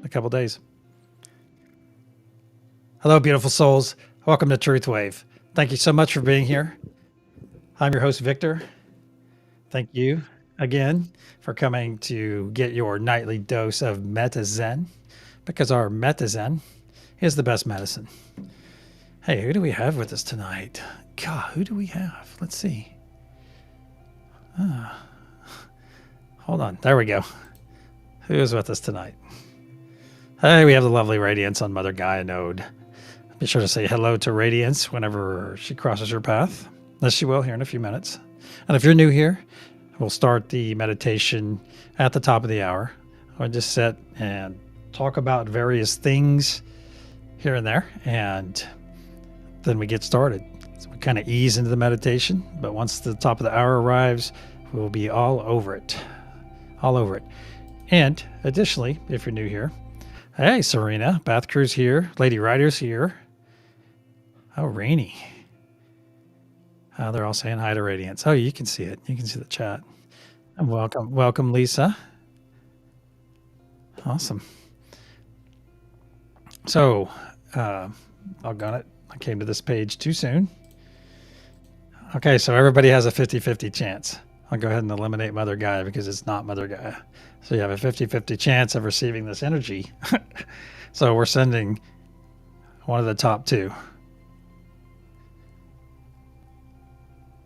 a couple days. Hello, beautiful souls. Welcome to TruthWave. Thank you so much for being here. I'm your host, Victor. Thank you again for coming to get your nightly dose of Meta Zen, because our Meta Zen is the best medicine. Hey, who do we have with us tonight? God, who do we have? Let's see. Hold on. There we go. Who is with us tonight? Hey, we have the lovely Radiance on Mother Gaia node. Be sure to say hello to Radiance whenever she crosses your path, as she will here in a few minutes. And if you're new here, we'll start the meditation at the top of the hour. I'll just sit and talk about various things here and there, and then we get started. So we kind of ease into the meditation, but once the top of the hour arrives, we'll be all over it. All over it. And additionally, if you're new here, hey, Serena, Bath Crew's here, Lady Rider's here. Oh, Rainy. They're all saying hi to Radiance. Oh, you can see it. You can see the chat. And welcome, Lisa. Awesome. So, doggone it. I came to this page too soon. Okay, so everybody has a 50-50 chance. I'll go ahead and eliminate Mother Gaia because it's not Mother Gaia. So you have a 50-50 chance of receiving this energy. So we're sending one of the top two.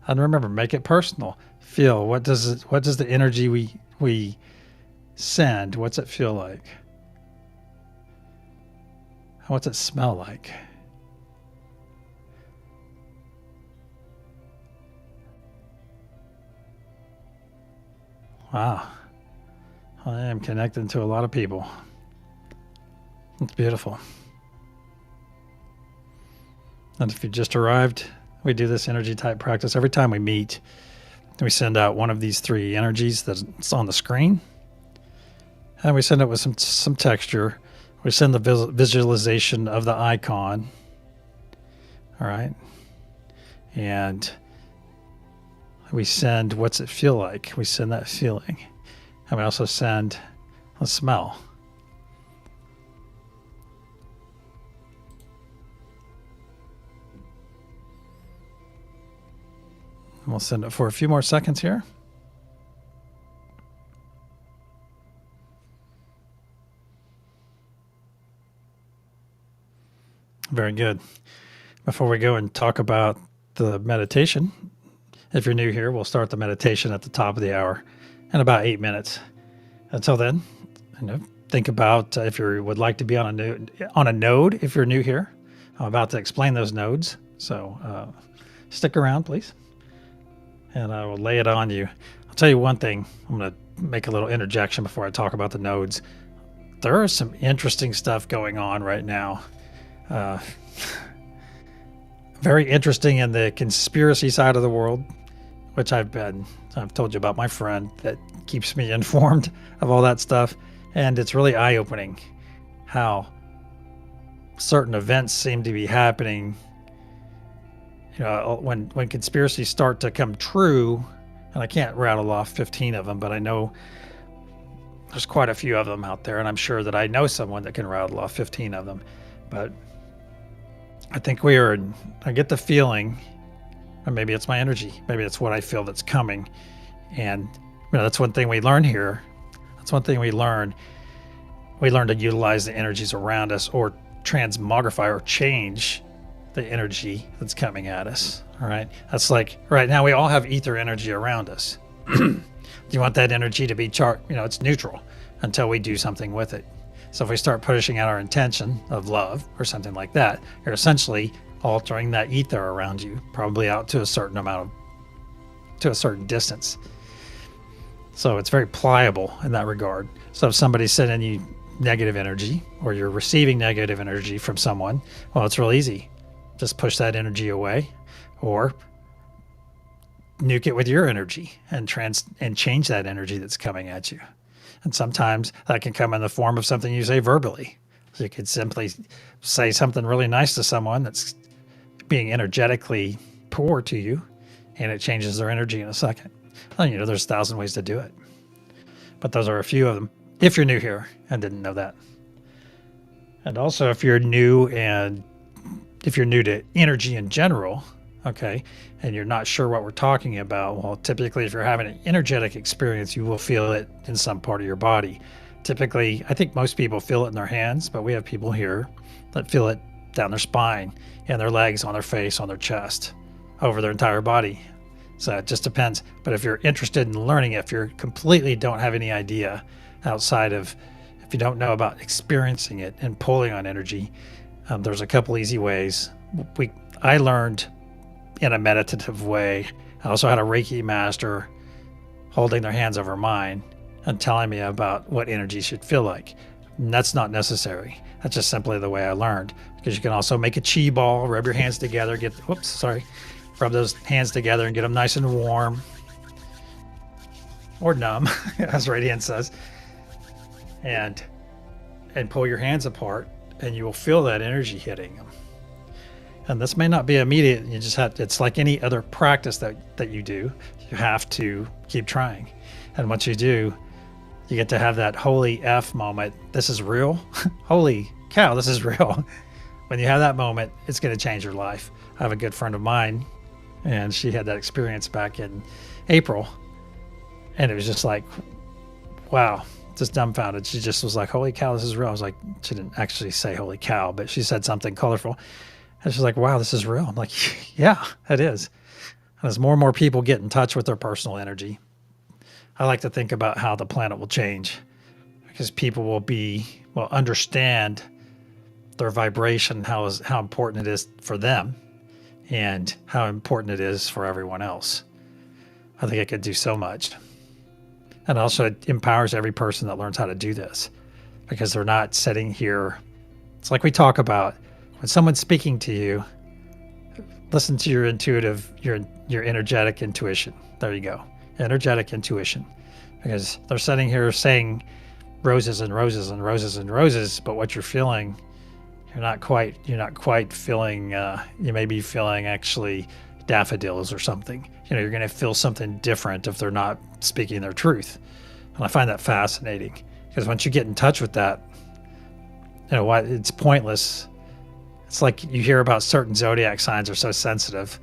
And remember, make it personal. Feel what does the energy we send, what's it feel like? What's it smell like? Wow. I am connecting to a lot of people. It's beautiful. And if you just arrived, we do this energy type practice every time we meet. We send out one of these three energies that's on the screen, and we send it with some texture. We send the visualization of the icon. All right. And we send what's it feel like. We send that feeling. And we also send a smell. And we'll send it for a few more seconds here. Very good. Before we go and talk about the meditation, if you're new here, we'll start the meditation at the top of the hour in about 8 minutes. Until then, think about if you would like to be on a node. If you're new here, I'm about to explain those nodes. So stick around, please, and I will lay it on you. I'll tell you one thing. I'm going to make a little interjection before I talk about the nodes. There is some interesting stuff going on right now. Very interesting in the conspiracy side of the world, which I've told you about my friend that keeps me informed of all that stuff. And it's really eye-opening how certain events seem to be happening. When conspiracies start to come true, and I can't rattle off 15 of them, but I know there's quite a few of them out there, and I'm sure that I know someone that can rattle off 15 of them. But I think I get the feeling, or maybe it's my energy, maybe it's what I feel that's coming. And that's one thing we learn here. That's one thing we learn. We learn to utilize the energies around us, or transmogrify or change the energy that's coming at us. All right. That's like right now we all have ether energy around us. You want that energy to be it's neutral until we do something with it. So if we start pushing out our intention of love or something like that, you're essentially altering that ether around you, probably out to a certain distance. So it's very pliable in that regard. So if somebody's sending you negative energy, or you're receiving negative energy from someone, well, it's real easy. Just push that energy away, or nuke it with your energy and change that energy that's coming at you. And sometimes that can come in the form of something you say verbally. So you could simply say something really nice to someone that's being energetically poor to you, and it changes their energy in a second. Well, there's 1,000 ways to do it, but those are a few of them. If you're new here and didn't know that. And also, if you're new to energy in general, okay, and you're not sure what we're talking about, well, typically, if you're having an energetic experience, you will feel it in some part of your body. Typically, I think most people feel it in their hands, but we have people here that feel it down their spine, in their legs, on their face, on their chest, over their entire body. So it just depends. But if you're interested in learning, if you completely don't have any idea outside of, if you don't know about experiencing it and pulling on energy, there's a couple easy ways. I learned in a meditative way. I also had a Reiki master holding their hands over mine and telling me about what energy should feel like. And that's not necessary. That's just simply the way I learned. Because you can also make a chi ball, rub your hands together, rub those hands together and get them nice and warm. Or numb, as Radiant says. And pull your hands apart, and you will feel that energy hitting them. And this may not be immediate. You just have to, it's like any other practice that you do. You have to keep trying. And once you do, you get to have that holy F moment. This is real. Holy cow, this is real. When you have that moment, it's going to change your life. I have a good friend of mine, and she had that experience back in April. And it was just like, wow, just dumbfounded. She just was like, holy cow, this is real. I was like, she didn't actually say holy cow, but she said something colorful. And she's like, wow, this is real. I'm like, yeah, it is. And as more and more people get in touch with their personal energy, I like to think about how the planet will change, because people will understand their vibration, how important it is for them and how important it is for everyone else. I think it could do so much. And also it empowers every person that learns how to do this, because they're not sitting here. It's like we talk about when someone's speaking to you, listen to your intuitive, your energetic intuition. There you go. Energetic intuition. Because they're sitting here saying roses and roses and roses and roses, but what you're feeling, you're not quite feeling, you may be feeling actually daffodils or something. You're going to feel something different if they're not speaking their truth. And I find that fascinating, because once you get in touch with that, it's pointless. It's like you hear about certain zodiac signs are so sensitive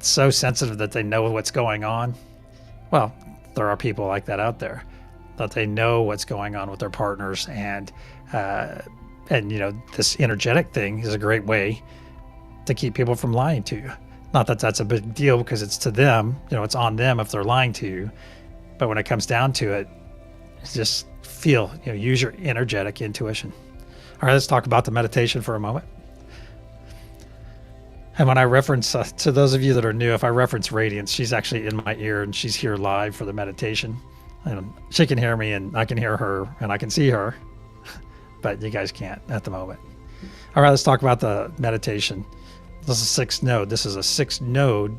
that they know what's going on. Well, there are people like that out there, that they know what's going on with their partners, and this energetic thing is a great way to keep people from lying to you. Not that that's a big deal, because it's to them, it's on them if they're lying to you. But when it comes down to it, just use your energetic intuition. All right, let's talk about the meditation for a moment. And when I reference, to those of you that are new, if I reference Radiance, she's actually in my ear, and she's here live for the meditation. And she can hear me, and I can hear her, and I can see her, but you guys can't at the moment. All right, let's talk about the meditation. This is a 6th node. This is a 6-node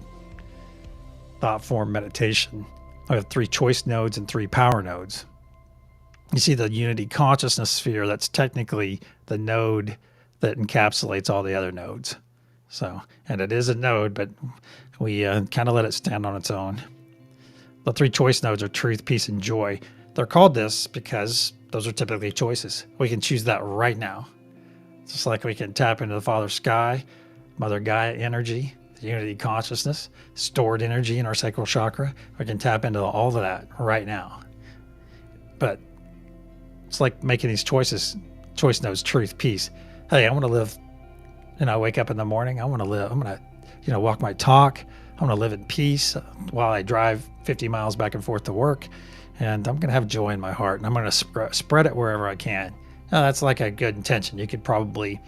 thought form meditation. I have 3 choice nodes and 3 power nodes. You see the unity consciousness sphere, that's technically the node that encapsulates all the other nodes. So, and it is a node, but we kind of let it stand on its own. The 3 choice nodes are truth, peace, and joy. They're called this because those are typically choices. We can choose that right now. Just like we can tap into the Father Sky, Mother Gaia energy, the unity consciousness, stored energy in our sacral chakra. We can tap into all of that right now. But it's like making these choice nodes, truth, peace. Hey, I want to live, I wake up in the morning, I'm going to walk my talk. I'm going to live in peace while I drive 50 miles back and forth to work. And I'm going to have joy in my heart, and I'm going to spread it wherever I can. Now, that's like a good intention. You could probably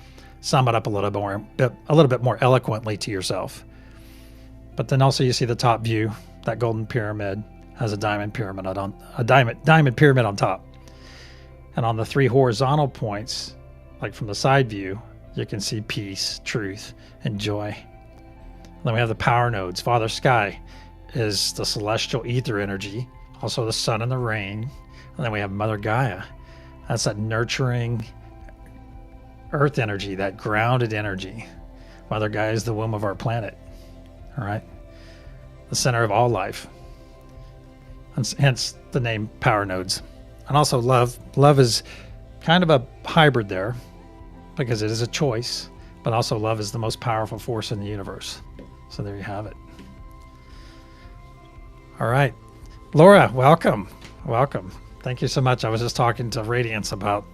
sum it up a little bit more eloquently to yourself. But then also you see the top view, that golden pyramid has a diamond pyramid on top. And on the 3 horizontal points, like from the side view, you can see peace, truth, and joy. Then we have the power nodes. Father Sky is the celestial ether energy, also the sun and the rain. And then we have Mother Gaia. That's that nurturing earth energy, that grounded energy. Mother Gaia is the womb of our planet. All right? The center of all life. And hence the name power nodes. And also love. Love is kind of a hybrid there because it is a choice, but also love is the most powerful force in the universe. So there you have it. All right. Laura, welcome. Welcome. Thank you so much. I was just talking to Radiance about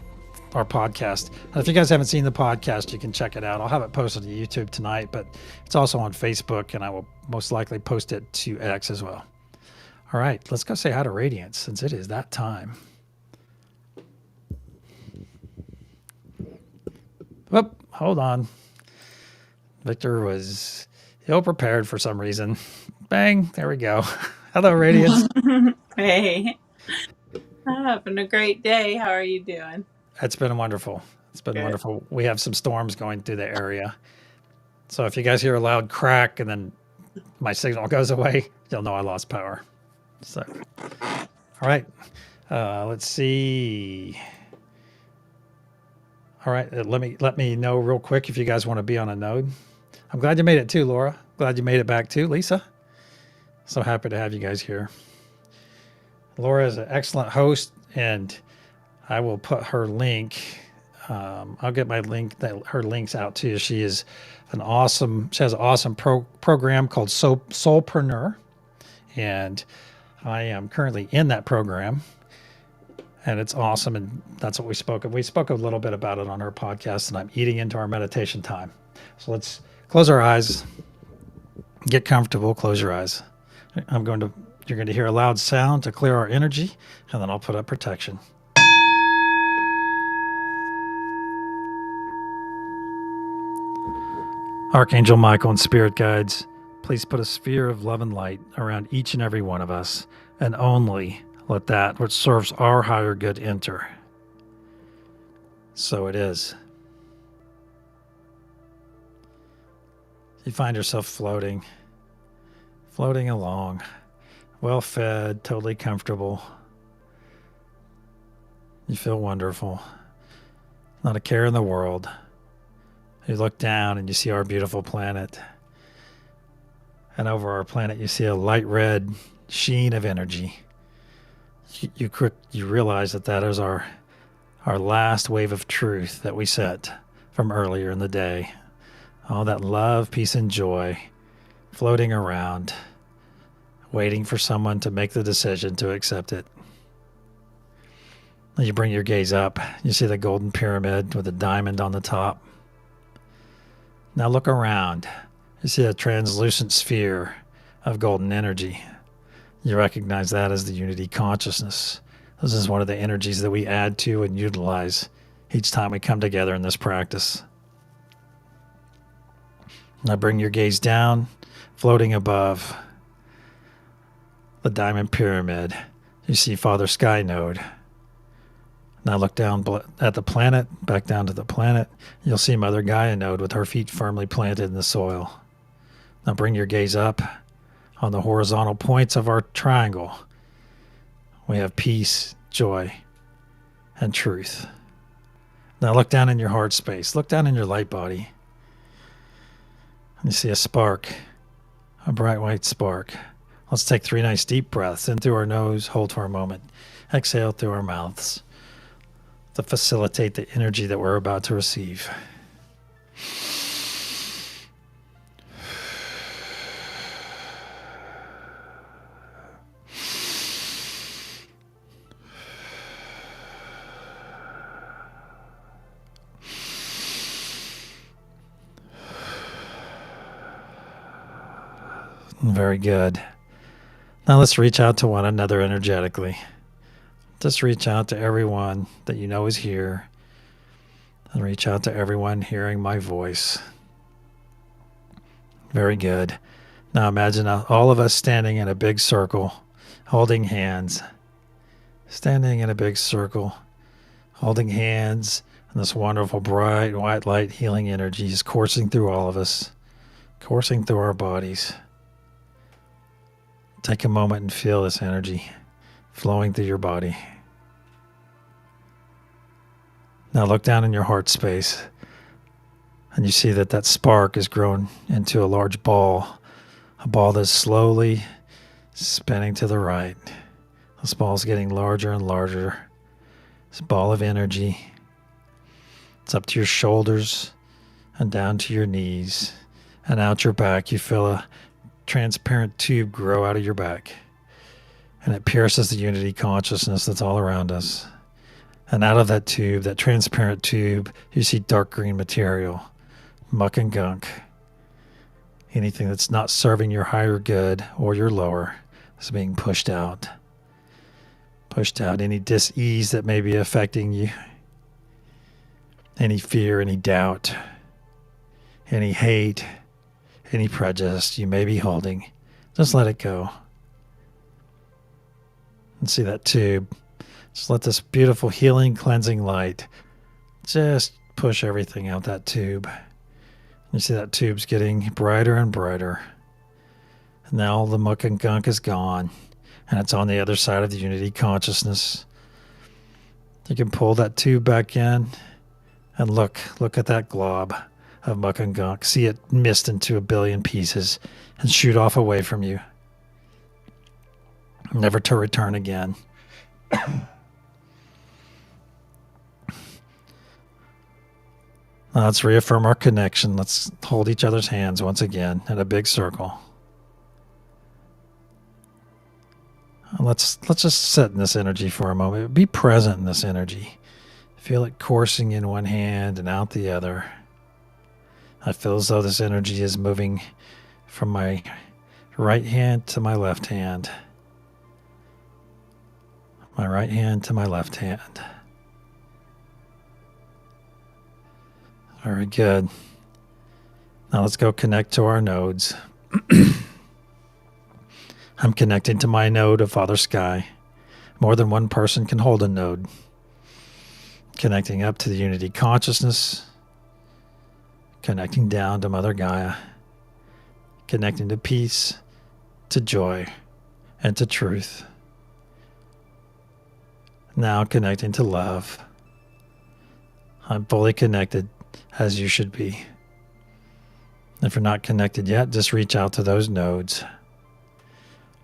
our podcast. If you guys haven't seen the podcast, you can check it out. I'll have it posted to YouTube tonight, but it's also on Facebook, and I will most likely post it to X as well. All right, let's go say hi to Radiance since it is that time. Whoop, hold on. Victor was ill-prepared for some reason. Bang, there we go. Hello, Radiance. Hey, I'm having a great day. How are you doing? It's been wonderful. It's been wonderful. We have some storms going through the area. So if you guys hear a loud crack and then my signal goes away, you'll know I lost power. So, all right. Let's see. All right. Let me know real quick if you guys want to be on a node. I'm glad you made it too, Laura. Glad you made it back too, Lisa. So happy to have you guys here. Laura is an excellent host, and I will put her link. I'll get my link, her links out to you. She has an awesome program called Soulpreneur, and I am currently in that program, and it's awesome. And that's what we spoke of. We spoke a little bit about it on our podcast, and I'm eating into our meditation time. So let's close our eyes, get comfortable, close your eyes. You're going to hear a loud sound to clear our energy, and then I'll put up protection. Archangel Michael and spirit guides, please put a sphere of love and light around each and every one of us, and only let that which serves our higher good enter. So it is. You find yourself floating along, well fed, totally comfortable. You feel wonderful. Not a care in the world. You look down and you see our beautiful planet. And over our planet, you see a light red sheen of energy. You realize that is our last wave of truth that we set from earlier in the day. All that love, peace, and joy floating around, waiting for someone to make the decision to accept it. You bring your gaze up. You see the golden pyramid with a diamond on the top. Now look around. You see a translucent sphere of golden energy. You recognize that as the unity consciousness. This is one of the energies that we add to and utilize each time we come together in this practice. Now bring your gaze down, floating above the diamond pyramid. You see Father Sky Node. Now look down at the planet, back down to the planet. You'll see Mother Gaia Node with her feet firmly planted in the soil. Now bring your gaze up on the horizontal points of our triangle. We have peace, joy, and truth. Now look down in your heart space. Look down in your light body. You see a spark, a bright white spark. Let's take 3 nice deep breaths in through our nose, hold for a moment. Exhale through our mouths to facilitate the energy that we're about to receive. Very good. Now let's reach out to one another energetically. Just reach out to everyone that you know is here, and reach out to everyone hearing my voice. Very good. Now imagine all of us standing in a big circle, holding hands. Standing in a big circle, holding hands, and this wonderful bright white light healing energy is coursing through all of us, coursing through our bodies. Take a moment and feel this energy flowing through your body. Now look down in your heart space, and you see that spark has grown into a large ball, a ball that's slowly spinning to the right. This ball is getting larger and larger. This ball of energy It's up to your shoulders and down to your knees and out your back. You feel a transparent tube grow out of your back, and it pierces the unity consciousness that's all around us. And out of that tube, that transparent tube, you see dark green material, muck and gunk. Anything that's not serving your higher good or your lower is being pushed out. Pushed out. Any dis-ease that may be affecting you, any fear, any doubt, any hate, any prejudice you may be holding, just let it go. And see that tube. Just let this beautiful healing, cleansing light just push everything out that tube. You see that tube's getting brighter and brighter. And now all the muck and gunk is gone, and it's on the other side of the unity consciousness. You can pull that tube back in and look at that glob of muck and gunk. See it mist into a billion pieces and shoot off away from you, never to return again. Now let's reaffirm our connection. Let's hold each other's hands once again in a big circle. Let's just sit in this energy for a moment. Be present in this energy. Feel it coursing in one hand and out the other. I feel as though this energy is moving from my right hand to my left hand. My right hand to my left hand. Very good. Now let's go connect to our nodes. I'm connecting to my node of Father Sky. More than one person can hold a node. Connecting up to the unity consciousness. Connecting down to Mother Gaia. Connecting to peace, to joy, and to truth. Now connecting to love. I'm fully connected, as you should be. If you're not connected yet, just reach out to those nodes.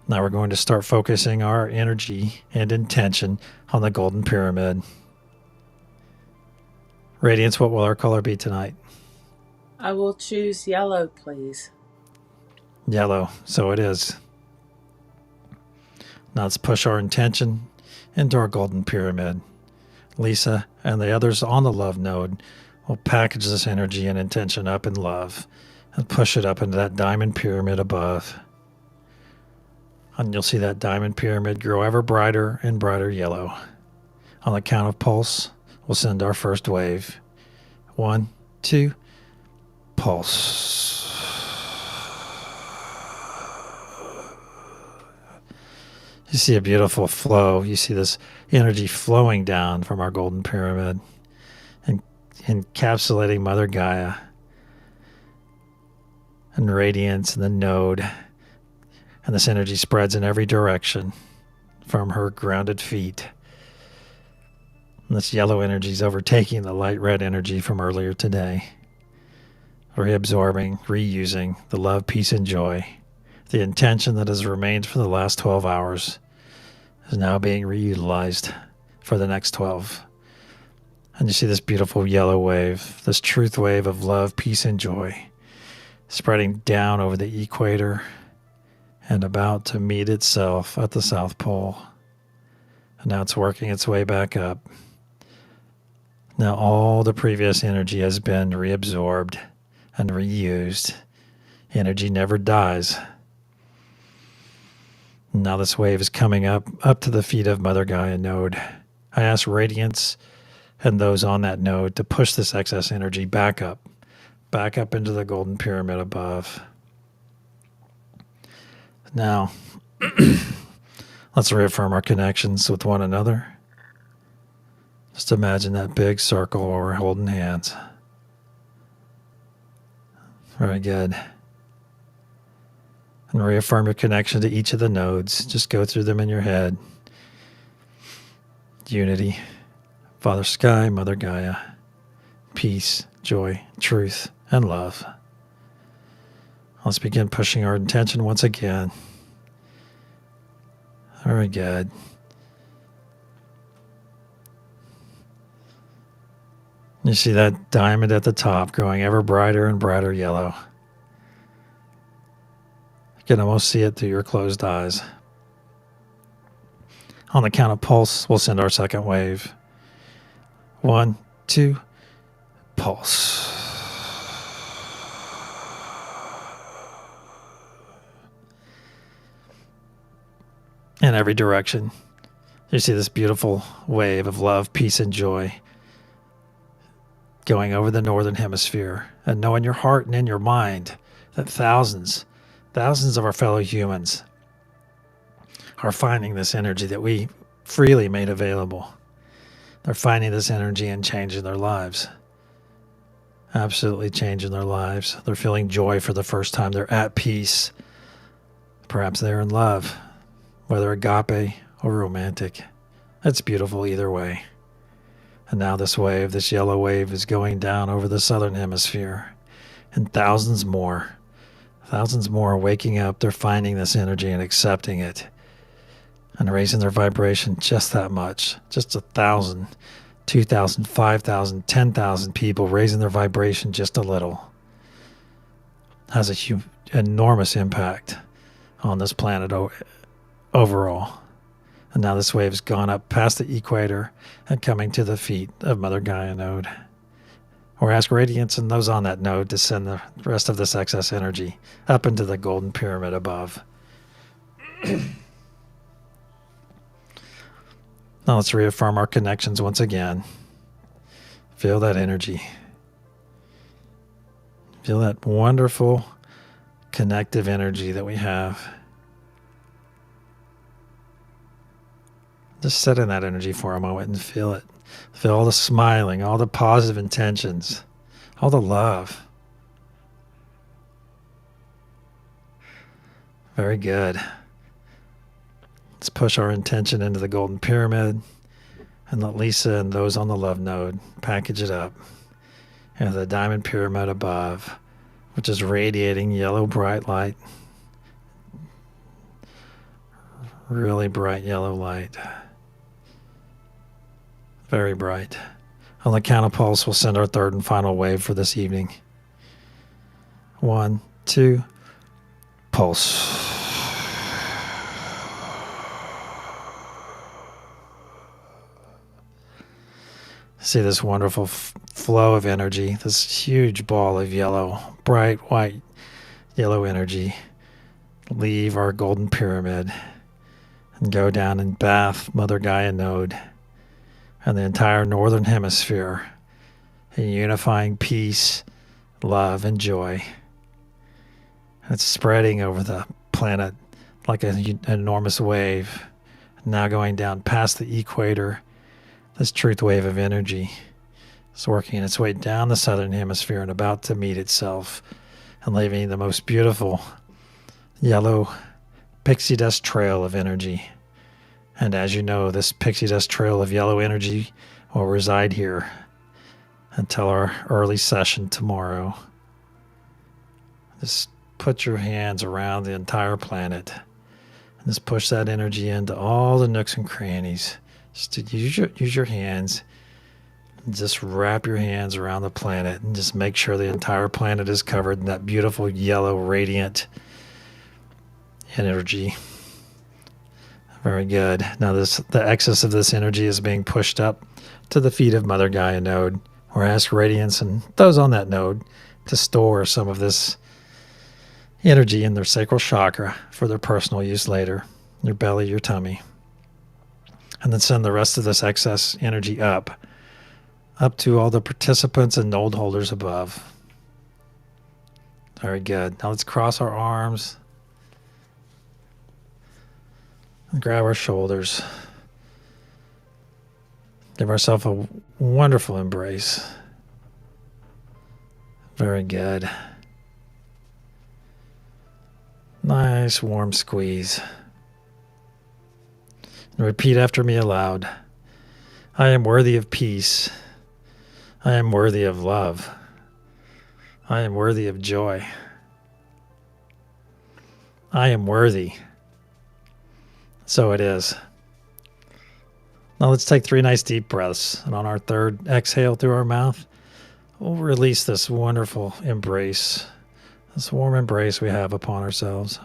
Now we're going to start focusing our energy and intention on the golden pyramid. Radiance, what will our color be tonight? I will choose yellow, please. Yellow, so it is. Now let's push our intention into our golden pyramid. Lisa and the others on the love node will package this energy and intention up in love and push it up into that diamond pyramid above. And you'll see that diamond pyramid grow ever brighter and brighter yellow. On the count of pulse, we'll send our first wave. 1, 2, pulse. You see a beautiful flow. You see this energy flowing down from our golden pyramid and encapsulating Mother Gaia and radiance in the node. And this energy spreads in every direction from her grounded feet. And this yellow energy is overtaking the light red energy from earlier today. Reabsorbing, reusing the love, peace, and joy. The intention that has remained for the last 12 hours is now being reutilized for the next 12. And you see this beautiful yellow wave, this truth wave of love, peace, and joy, spreading down over the equator and about to meet itself at the South Pole. And now it's working its way back up. Now all the previous energy has been reabsorbed and reused. Energy never dies. Now this wave is coming up to the feet of Mother Gaia node. I ask Radiance and those on that node to push this excess energy back up into the golden pyramid above. Now, let's reaffirm our connections with one another. Just imagine that big circle where we're holding hands. Very good. And reaffirm your connection to each of the nodes. Just go through them in your head. Unity, Father Sky, Mother Gaia, peace, joy, truth, and love. Let's begin pushing our intention once again. Very good. You see that diamond at the top growing ever brighter and brighter yellow. You can almost see it through your closed eyes. On the count of pulse, we'll send our second wave. 1, 2, pulse. In every direction, you see this beautiful wave of love, peace, and joy going over the northern hemisphere, and know in your heart and in your mind that thousands of our fellow humans are finding this energy that we freely made available. They're finding this energy and changing their lives. Absolutely changing their lives. They're feeling joy for the first time. They're at peace. Perhaps they're in love, whether agape or romantic. It's beautiful either way. And now this wave, this yellow wave, is going down over the southern hemisphere. And thousands more are waking up. They're finding this energy and accepting it. And raising their vibration just that much. Just 1,000, 2,000, 5,000, 10,000 people raising their vibration just a little. Has a enormous impact on this planet overall. And now this wave has gone up past the equator and coming to the feet of Mother Gaia node. Or ask Radiance and those on that node to send the rest of this excess energy up into the golden pyramid above. Now let's reaffirm our connections once again. Feel that energy. Feel that wonderful connective energy that we have. Just sit in that energy for a moment and feel it. Feel all the smiling, all the positive intentions, all the love. Very good. Let's push our intention into the golden pyramid and let Lisa and those on the love node package it up. And the diamond pyramid above, which is radiating yellow bright light. Really bright yellow light. Very bright. On the count of pulse, we'll send our third and final wave for this evening. 1, 2, pulse. See this wonderful flow of energy, this huge ball of yellow, bright white yellow energy leave our golden pyramid and go down and bath Mother Gaia node and the entire northern hemisphere in unifying peace, love, and joy. It's spreading over the planet like an enormous wave, now going down past the equator. This truth wave of energy is working its way down the southern hemisphere and about to meet itself and leaving the most beautiful yellow pixie dust trail of energy. And as you know, this pixie dust trail of yellow energy will reside here until our early session tomorrow. Just put your hands around the entire planet and just push that energy into all the nooks and crannies. Just to use your hands. Just wrap your hands around the planet and just make sure the entire planet is covered in that beautiful yellow radiant energy. Very good. Now the excess of this energy is being pushed up to the feet of Mother Gaia node. Or ask Radiance and those on that node to store some of this energy in their sacral chakra for their personal use later. Your belly, your tummy. And then send the rest of this excess energy up to all the participants and node holders above. Very good. Now let's cross our arms and grab our shoulders. Give ourselves a wonderful embrace. Very good. Nice warm squeeze. And repeat after me aloud. I am worthy of peace. I am worthy of love. I am worthy of joy. I am worthy. So it is. Now let's take 3 nice deep breaths. And on our third exhale through our mouth, we'll release this wonderful embrace, this warm embrace we have upon ourselves.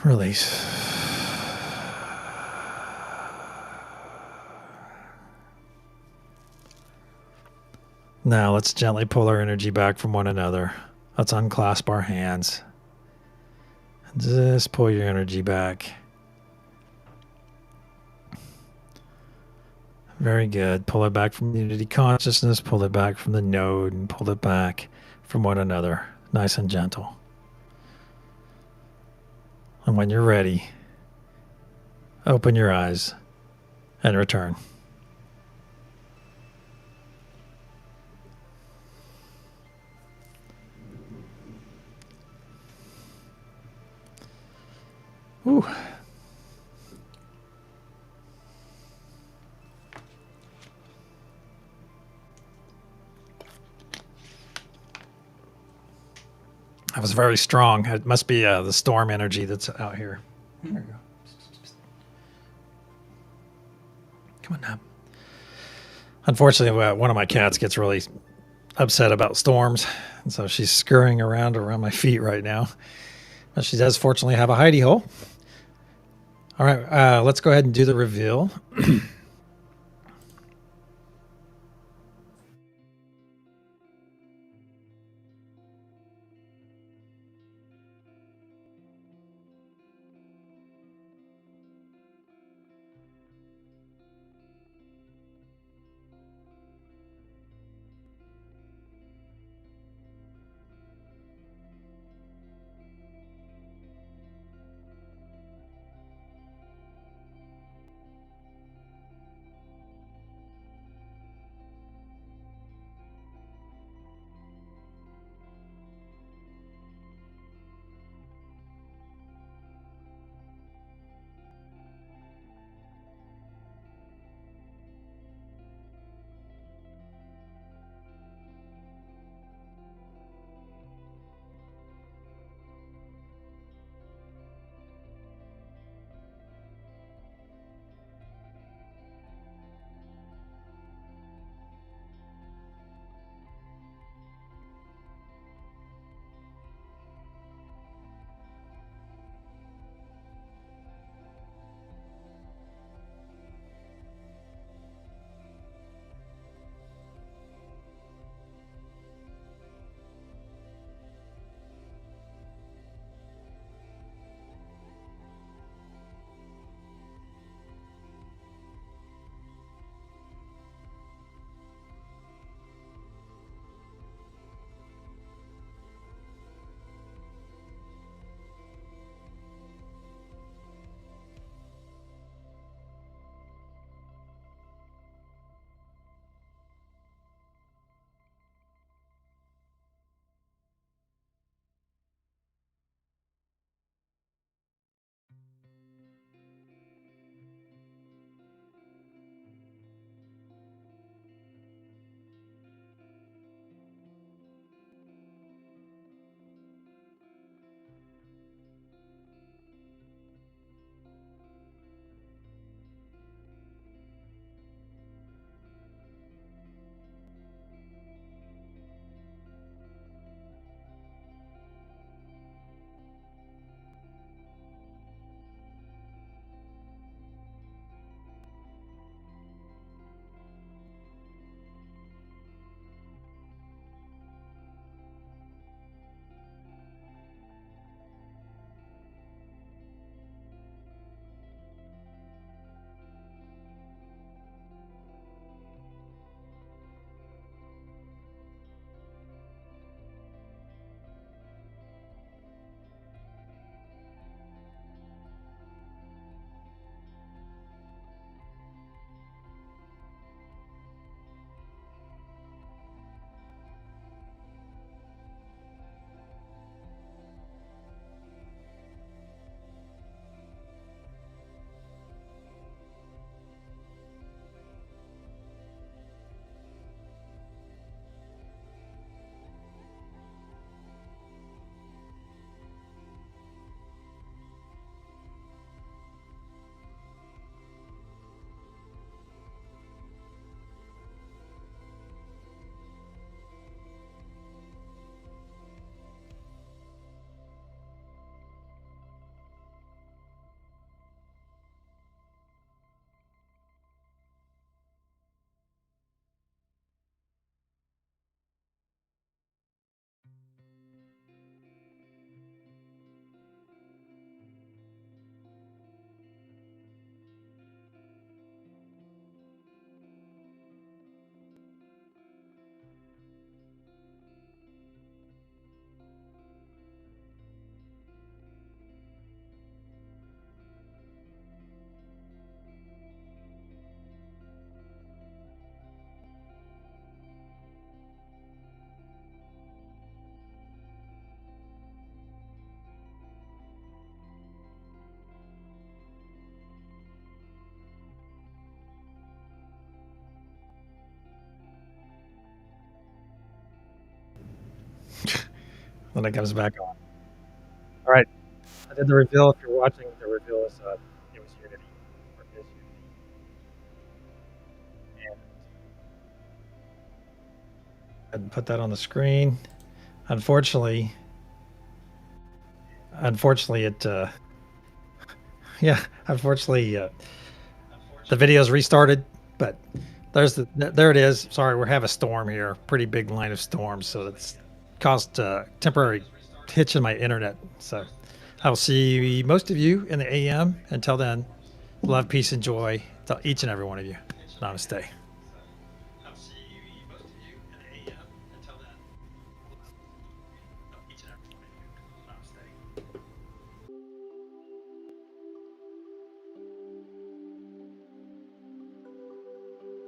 Release. Now let's gently pull our energy back from one another. Let's unclasp our hands. Just pull your energy back. Very good. Pull it back from the unity consciousness, pull it back from the node, and pull it back from one another. Nice and gentle. And when you're ready, open your eyes and return. Ooh. That was very strong. It must be the storm energy that's out here. There you go. Come on now. Unfortunately, one of my cats gets really upset about storms, and so she's scurrying around my feet right now. But she does fortunately have a hidey hole. All right, let's go ahead and do the reveal. Then it comes back on. All right. I did the reveal. If you're watching, the reveal is it was Unity or is Unity. And put that on the screen. Unfortunately, it yeah, unfortunately the video's restarted, but there it is. Sorry, we have a storm here, pretty big line of storms, so it's caused temporary hitch in my internet. So I will see most of you in the AM. Until then, love, peace, and joy to each and every one of you. Namaste.